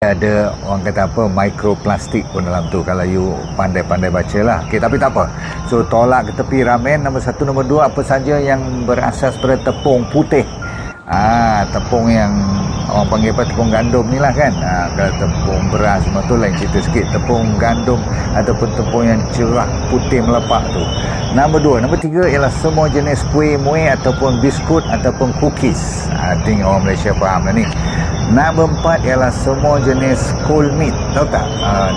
Ada orang kata apa, mikroplastik pun dalam tu kalau you pandai-pandai baca lah. Okay, tapi tak apa. So tolak ke tepi ramen. Nombor satu, nombor dua, apa saja yang berasas pada tepung putih. Tepung yang orang panggil apa, tepung gandum ni lah kan. Kalau tepung beras semua tu lain cerita sikit. Tepung gandum ataupun tepung yang cerah putih melepak tu. Nombor dua. Nombor tiga ialah semua jenis kuih muih ataupun biskut ataupun cookies. I think orang Malaysia faham lah ni. Nombor empat ialah semua jenis cold meat. Tahu tak?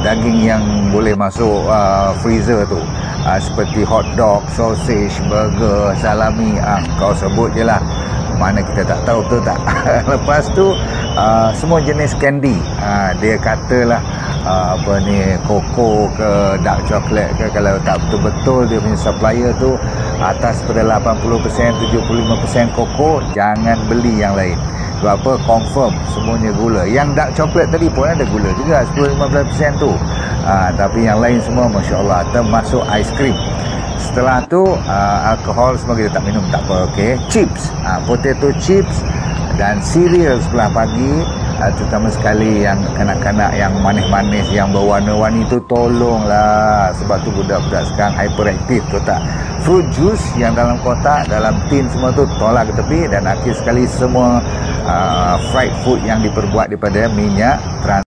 Daging yang boleh masuk freezer tu. Seperti hot dog, sausage, burger, salami. Kau sebut je lah. Mana kita tak tahu, betul tak? Lepas tu semua jenis candy. Dia katalah apa ni, koko ke dark chocolate ke, kalau tak betul-betul dia punya supplier tu atas pada 80%, 75% koko, jangan beli yang lain. Sebab apa? Confirm semuanya gula. Yang dark chocolate tadi pun ada gula juga, 10-15% tu. Tapi yang lain semua Masya Allah, termasuk aiskrim. Setelah tu alkohol semua kita tak minum, tak apa. Okay. Chips, potato chips dan cereal sebelah pagi, terutama sekali yang kanak-kanak yang manis-manis yang berwarna-warni tu, tolonglah. Sebab tu budak-budak sekarang hyperaktif, tu tak. Fruit juice yang dalam kotak, dalam tin semua tu tolak ke tepi. Dan akhir sekali semua fried food yang diperbuat daripada minyak trans